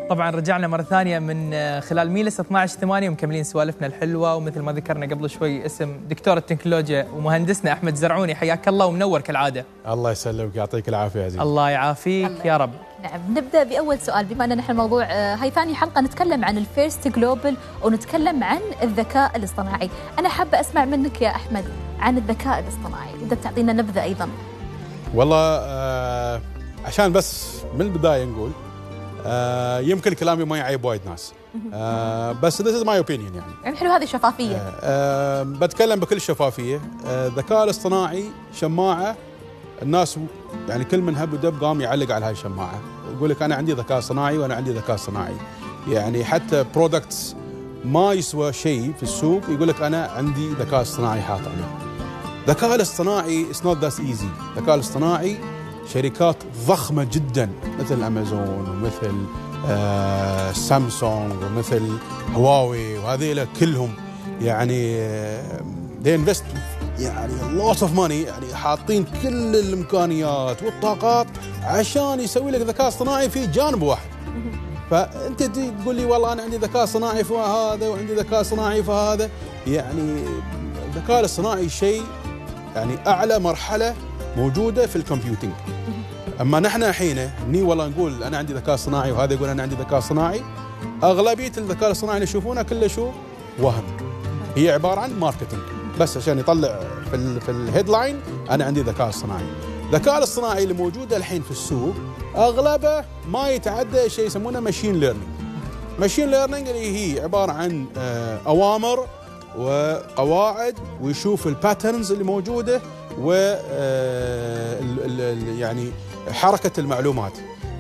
طبعا رجعنا مرة ثانية من خلال ميلس 12/8 ومكملين سوالفنا الحلوة، ومثل ما ذكرنا قبل شوي اسم دكتور التكنولوجيا ومهندسنا أحمد زرعوني، حياك الله ومنور كالعادة. الله يسلمك، يعطيك العافية عزيزي. الله يعافيك يا رب. نعم، نبدأ بأول سؤال. بما أن نحن الموضوع هاي ثاني حلقة نتكلم عن الفيرست جلوبال ونتكلم عن الذكاء الاصطناعي. أنا حابة أسمع منك يا أحمد عن الذكاء الاصطناعي، إذا بتعطينا نبذة أيضا. والله عشان بس من البداية نقول يمكن كلامي ما يعيب وايد ناس، بس this is my opinion يعني حلو هذه الشفافية. بتكلم بكل شفافية. الذكاء الاصطناعي شماعة، الناس يعني كل من هب ودب قام يعلق على هاي الشماعة، يقول لك أنا عندي ذكاء صناعي وأنا عندي ذكاء صناعي. يعني حتى برودكتس ما يسوى شيء في السوق يقول لك أنا عندي ذكاء اصطناعي حاط عليه. الذكاء الاصطناعي it's not that easy. الذكاء الاصطناعي شركات ضخمة جدا مثل أمازون ومثل سامسونج ومثل هواوي وهذيلا كلهم يعني they invest يعني lots of money، يعني حاطين كل الإمكانيات والطاقات عشان يسوي لك ذكاء اصطناعي في جانب واحد. فأنت تقول لي والله أنا عندي ذكاء صناعي في هذا وعندي ذكاء صناعي في هذا. يعني الذكاء الاصطناعي شيء يعني أعلى مرحلة موجودة في الكمبيوتينج. أما نحن الحين ني والله نقول أنا عندي ذكاء صناعي وهذا يقول أنا عندي ذكاء صناعي، أغلبية الذكاء الصناعي اللي يشوفونه كله شو وهم، هي عبارة عن ماركتينج بس عشان يطلع في الهيدلاين أنا عندي ذكاء صناعي. الذكاء الاصطناعي اللي موجودة الحين في السوق أغلبه ما يتعدى شيء يسمونه ماشين ليرنينج. ماشين ليرنينج اللي هي عبارة عن أوامر وقواعد، ويشوف الباترنز اللي موجودة و يعني حركة المعلومات،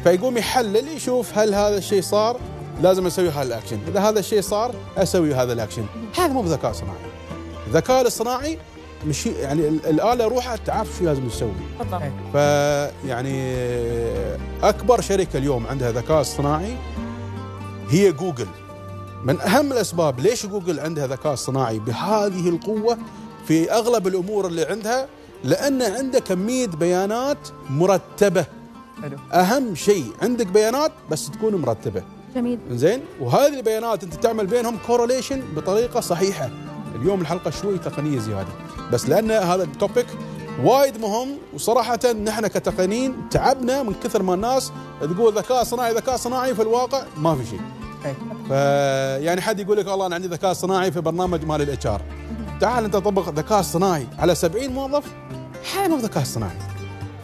فيقوم يحلل يشوف هل هذا الشيء صار لازم أسوي هذا الأكشن، إذا هذا الشيء صار أسوي هذا الأكشن. هذا مو بذكاء صناعي. الذكاء الاصطناعي مش يعني الآلة روحها تعرف شو لازم تسوي. فيعني أكبر شركة اليوم عندها ذكاء اصطناعي هي جوجل. من أهم الأسباب ليش جوجل عندها ذكاء اصطناعي بهذه القوة في أغلب الأمور اللي عندها، لأن عنده كمية بيانات مرتبة. أهم شيء عندك بيانات بس تكون مرتبة. جميل. زين، وهذه البيانات أنت تعمل بينهم كورليشن بطريقة صحيحة. اليوم الحلقة شوي تقنية زيادة، بس لأن هذا التوبيك وايد مهم، وصراحة نحن كتقنيين تعبنا من كثر ما الناس تقول ذكاء صناعي ذكاء صناعي، في الواقع ما في شيء. يعني حد يقول لك والله أنا عندي ذكاء صناعي في برنامج مال الاتش ار، تعال أنت طبق ذكاء صناعي على 70 موظف، هذا مو ذكاء صناعي.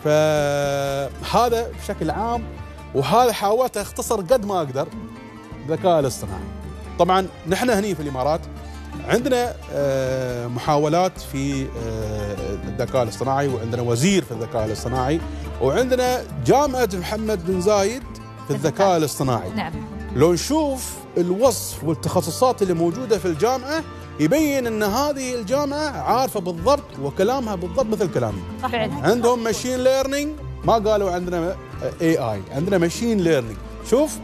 فهذا بشكل عام، وهذا حاولت أختصر قد ما أقدر الذكاء الاصطناعي. طبعا نحن هني في الإمارات عندنا محاولات في الذكاء الاصطناعي، وعندنا وزير في الذكاء الاصطناعي، وعندنا جامعة محمد بن زايد في الذكاء الاصطناعي. نعم. لو نشوف الوصف والتخصصات اللي موجودة في الجامعة يبين أن هذه الجامعة عارفة بالضبط وكلامها بالضبط مثل كلامي. عندهم ماشين ليرنينج، ما قالوا عندنا AI، عندنا ماشين ليرنينج. شوف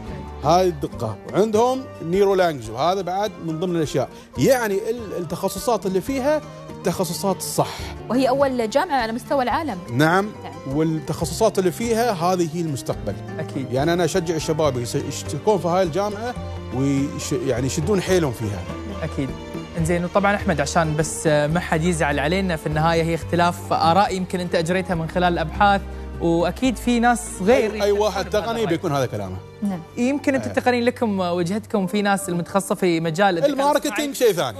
هاي الدقة. وعندهم نيرو لانجوج، وهذا بعد من ضمن الأشياء. يعني التخصصات اللي فيها تخصصات صح، وهي أول جامعة على مستوى العالم. نعم. والتخصصات اللي فيها هذه هي المستقبل أكيد. يعني أنا أشجع الشباب يشتركون في هاي الجامعة ويعني يشدون حيلهم فيها. أكيد. إنزين، وطبعا أحمد عشان بس ما حد يزعل علينا، في النهاية هي اختلاف آراء يمكن أنت أجريتها من خلال الأبحاث، واكيد في ناس غير اي واحد تقني بيكون هذا كلامه. نعم. يمكن انتم التقنيين لكم وجهتكم، في ناس المتخصصه في مجال الماركتينج شيء ثاني.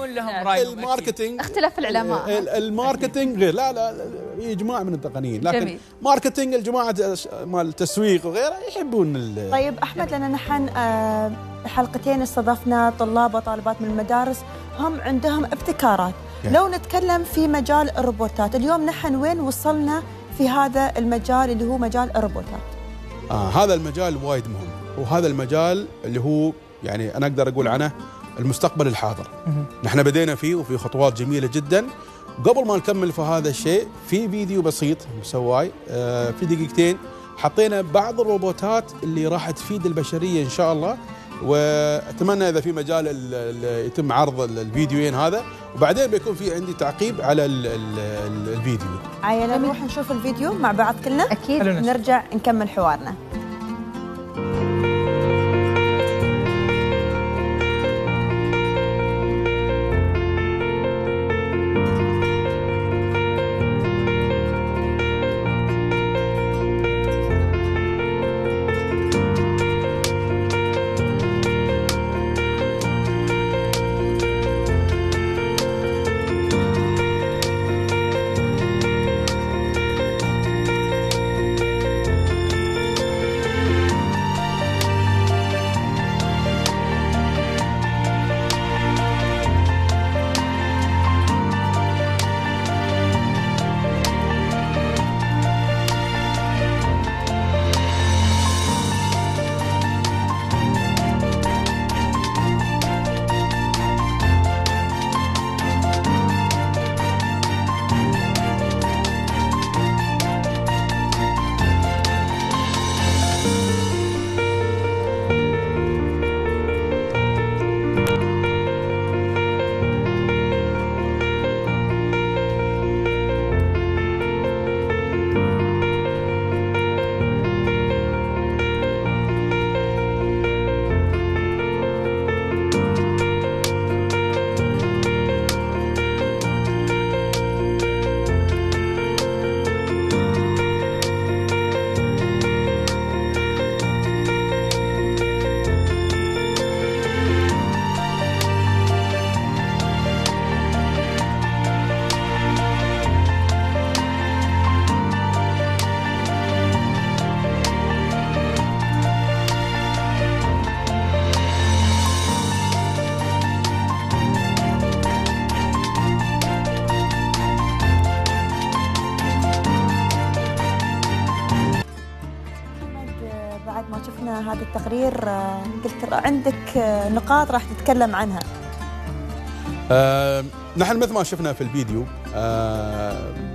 الماركتينج اختلاف العلماء. الماركتينج غير، لا في جماعه من التقنيين، لكن جميل. ماركتينج الجماعه مال التسويق وغيره يحبون طيب احمد، لان نحن حلقتين استضفنا طلاب وطالبات من المدارس هم عندهم ابتكارات. لو نتكلم في مجال الروبوتات، اليوم نحن وين وصلنا في هذا المجال اللي هو مجال الروبوتات؟ هذا المجال وايد مهم، وهذا المجال اللي هو يعني أنا أقدر أقول عنه المستقبل الحاضر. نحن بدينا فيه وفي خطوات جميلة جدا. قبل ما نكمل في هذا الشيء، في فيديو بسيط مسواي في دقيقتين حطينا بعض الروبوتات اللي راح تفيد البشرية إن شاء الله، وأتمنى إذا في مجال يتم عرض الفيديوين هذا، وبعدين بيكون في عندي تعقيب على الفيديو. عيالة نروح نشوف الفيديو مع بعض كلنا. أكيد. نرجع نكمل حوارنا. التقرير قلت عندك نقاط راح تتكلم عنها. نحن مثل ما شفنا في الفيديو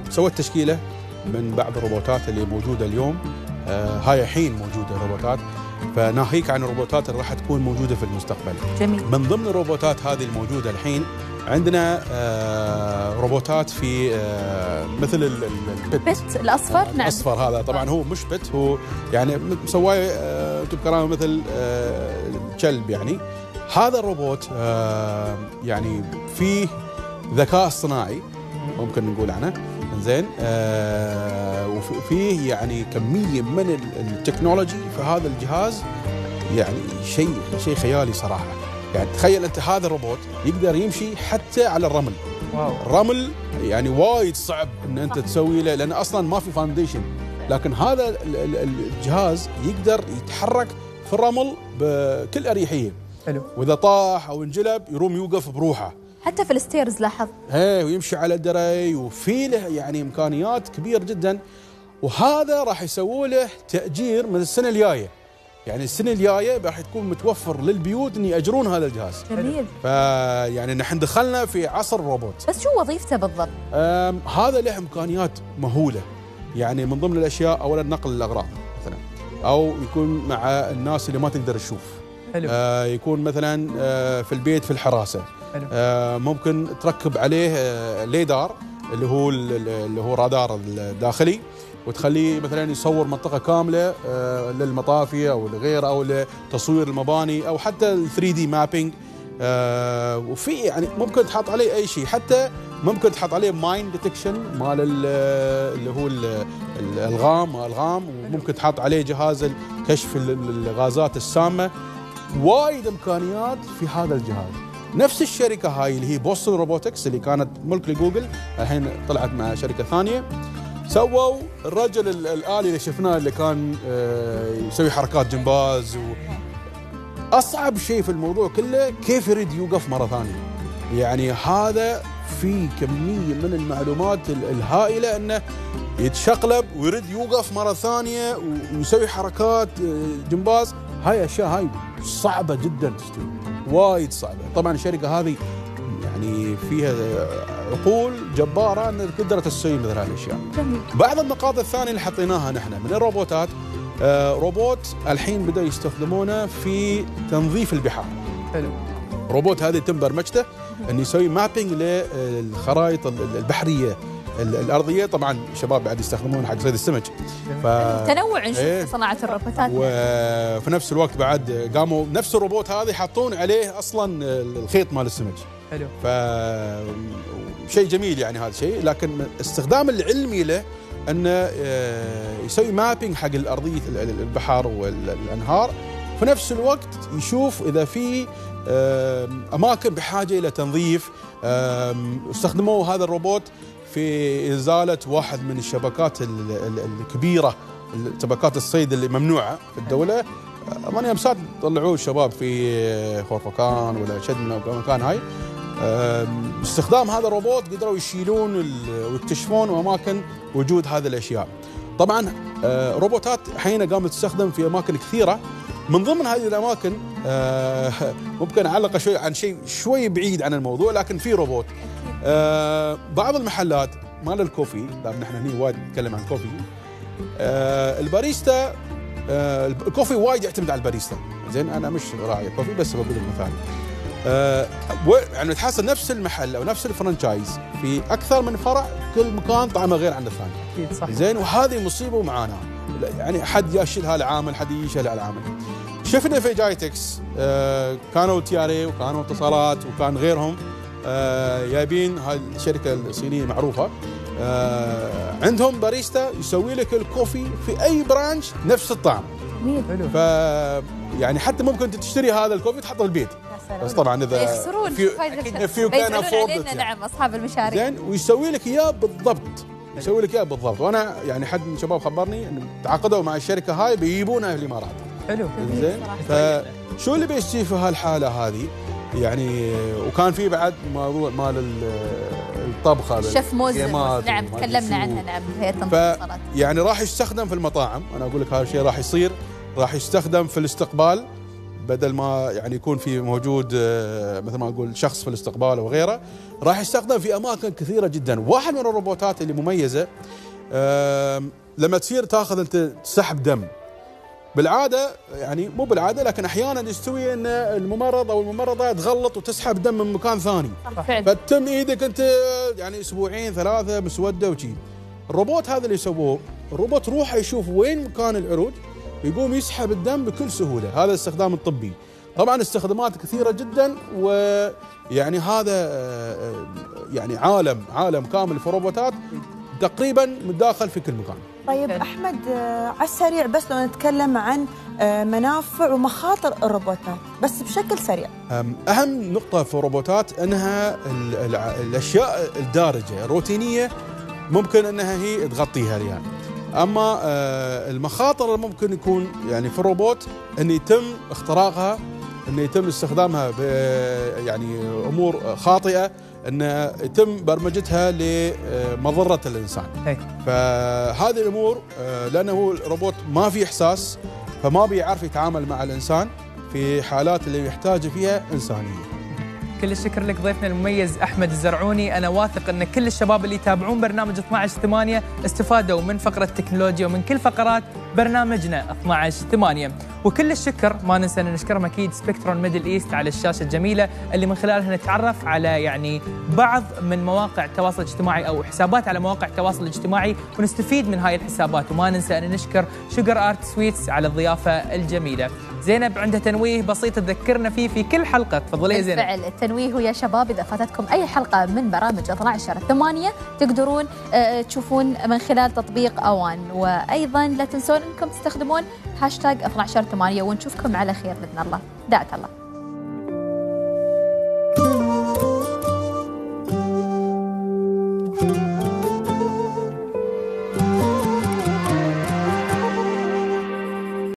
سويت تشكيلة من بعض الروبوتات اللي موجودة اليوم. هاي الحين موجودة روبوتات، فناهيك عن الروبوتات اللي راح تكون موجودة في المستقبل. جميل. من ضمن الروبوتات هذه الموجودة الحين عندنا روبوتات في مثل البت الأصفر. نعم، الأصفر هذا طبعا هو مش بت، هو يعني مسواه تبكرامه مثل كلب. يعني هذا الروبوت يعني فيه ذكاء اصطناعي ممكن نقول عنه، زين. وفيه يعني كمية من التكنولوجي في هذا الجهاز، يعني شيء خيالي صراحة. يعني تخيل أنت هذا الروبوت يقدر يمشي حتى على الرمل. واو. الرمل يعني وايد صعب أن أنت تسوي له، لأن أصلاً ما في فاونديشن، لكن هذا الجهاز يقدر يتحرك في الرمل بكل أريحية. حلو. وإذا طاح أو انجلب يروم يوقف بروحه. حتى في الستيرز لاحظ. ويمشي على الدري، وفي له يعني إمكانيات كبيرة جداً. وهذا راح يسووا له تأجير من السنة الجاية. يعني السنة الجاية راح تكون متوفر للبيوت ان يأجرون هذا الجهاز. جميل. فيعني نحن دخلنا في عصر الروبوت. بس شو وظيفته بالضبط؟ هذا له امكانيات مهولة. يعني من ضمن الاشياء اولا نقل الاغراض مثلا، او يكون مع الناس اللي ما تقدر تشوف. حلو. يكون مثلا في البيت في الحراسة. حلو. ممكن تركب عليه ليدار اللي هو رادار الداخلي، وتخليه مثلا يصور منطقة كاملة للمطافي أو لغيره، أو لتصوير المباني، أو حتى ال 3D مابينج. وفي يعني ممكن تحط عليه أي شيء، حتى ممكن تحط عليه ماين ديتكشن مال اللي هو الألغام، وممكن تحط عليه جهاز كشف الغازات السامة. وايد إمكانيات في هذا الجهاز. نفس الشركة هاي اللي هي بوستون روبوتكس اللي كانت ملك لجوجل، الحين طلعت مع شركة ثانية. سووا الرجل الآلي اللي شفناه اللي كان يسوي حركات جمباز. أصعب شيء في الموضوع كله كيف يريد يوقف مرة ثانية. يعني هذا في كمية من المعلومات الهائلة أنه يتشقلب ويريد يوقف مرة ثانية ويسوي حركات جمباز. هاي أشياء هاي صعبة جدا تستوي، وايد صعبة. طبعا الشركة هذه يعني فيها عقول جبارة أن تقدر تسوي مثل هذه الأشياء. بعض النقاط الثانية اللي حطيناها نحن من الروبوتات، روبوت الحين بدأوا يستخدمونه في تنظيف البحار. حلو. روبوت هذا يتم برمجته أن يسوي مابينج للخرائط البحرية الأرضية. طبعا الشباب بعد يستخدمونه حق صيد السمك. تنوع نشوف في صناعة الروبوتات. وفي نفس الوقت بعد قاموا نفس الروبوت هذا يحطون عليه أصلا الخيط مال السمك. حلو. شيء جميل يعني هذا الشيء. لكن استخدام العلمي له أنه يسوي مابينج حق الأرضية البحر والأنهار، في نفس الوقت يشوف إذا في أماكن بحاجة إلى تنظيف. استخدموا هذا الروبوت في إزالة واحد من الشبكات الكبيرة، شبكات الصيد اللي ممنوعة في الدولة. أماني أمسات طلعوه الشباب في خورفكان ولا شد من المكان هاي. باستخدام هذا الروبوت قدروا يشيلون ويكتشفون أماكن وجود هذه الأشياء. طبعا روبوتات حين قامت تستخدم في أماكن كثيرة. من ضمن هذه الأماكن ممكن أعلق شوي عن شيء شوي بعيد عن الموضوع، لكن في روبوت بعض المحلات مال الكوفي. نحن هنا وايد نتكلم عن كوفي. الباريستا، الكوفي وايد يعتمد على الباريستا. زين أنا مش راعي كوفي بس بقول لك مثال. يعني تحصل نفس المحل او نفس الفرنشايز في اكثر من فرع، كل مكان طعمه غير عن الثاني. اكيد صح. زين وهذه مصيبه ومعاناه. يعني حد يشيلها العامل، حد يشيلها العامل. شفنا في جايتكس كانوا تياري وكانوا اتصالات وكان غيرهم جايبين هاي الشركه الصينيه معروفه. عندهم باريستا يسوي لك الكوفي في اي برانش نفس الطعم. حلو. ف يعني حتى ممكن تشتري هذا الكوفي تحطه في البيت. بس طبعا اذا يخسرون فيو كان افورد. نعم اصحاب المشاريع. زين ويسوي لك اياه بالضبط. وانا يعني حد من الشباب خبرني انه تعاقدوا مع الشركه هاي بيجيبونها الامارات. حلو. زين فشو اللي بيصير في هالحاله هذه يعني. وكان في بعد موضوع مال الطبخه، الشيف موز. نعم تكلمنا عنها. نعم هي يعني راح يستخدم في المطاعم. انا اقول لك هذا الشيء راح يصير راح يستخدم في الاستقبال، بدل ما يعني يكون في موجود مثل ما اقول شخص في الاستقبال او غيره، راح يستخدم في اماكن كثيره جدا. واحد من الروبوتات اللي مميزه لما تصير تاخذ انت سحب دم، بالعاده يعني مو بالعاده لكن احيانا يستوي ان الممرض او الممرضه تغلط وتسحب دم من مكان ثاني، فتم ايدك انت يعني اسبوعين 3 مسوده وشي. الروبوت هذا اللي سووه، الروبوت روح يشوف وين مكان العروج، يقوم يسحب الدم بكل سهوله. هذا الاستخدام الطبي. طبعا استخدامات كثيره جدا، ويعني هذا يعني عالم كامل في الروبوتات تقريبا متداخل في كل مكان. طيب احمد، على السريع بس لو نتكلم عن منافع ومخاطر الروبوتات بس بشكل سريع. اهم نقطه في الروبوتات انها الاشياء الدارجه الروتينيه ممكن انها هي تغطيها يعني. اما المخاطر اللي ممكن يكون يعني في الروبوت ان يتم اختراقها، ان يتم استخدامها يعني امور خاطئه، ان يتم برمجتها لمضره الانسان. فهذه الامور لانه الروبوت ما في احساس، فما بيعرف يتعامل مع الانسان في حالات اللي يحتاج فيها انسانيه. كل الشكر لك ضيفنا المميز أحمد الزرعوني. أنا واثق أن كل الشباب اللي يتابعون برنامج 12/8 استفادوا من فقرة التكنولوجيا ومن كل فقرات برنامجنا 12/8. وكل الشكر ما ننسى أن نشكرهم أكيد سبيكترون ميدل إيست على الشاشة الجميلة اللي من خلالها نتعرف على يعني بعض من مواقع التواصل الاجتماعي أو حسابات على مواقع التواصل الاجتماعي ونستفيد من هاي الحسابات. وما ننسى أن نشكر شوجر آرت سويتس على الضيافة الجميلة. زينب عندها تنويه بسيط تذكرنا فيه في كل حلقة، تفضلي يا زينب. بالفعل التنويه يا شباب، إذا فاتتكم أي حلقة من برامج 12/8 تقدرون تشوفون من خلال تطبيق أوان، وأيضا لا تنسون أنكم تستخدمون هاشتاج 12/8 ونشوفكم على خير بإذن الله. دعك الله.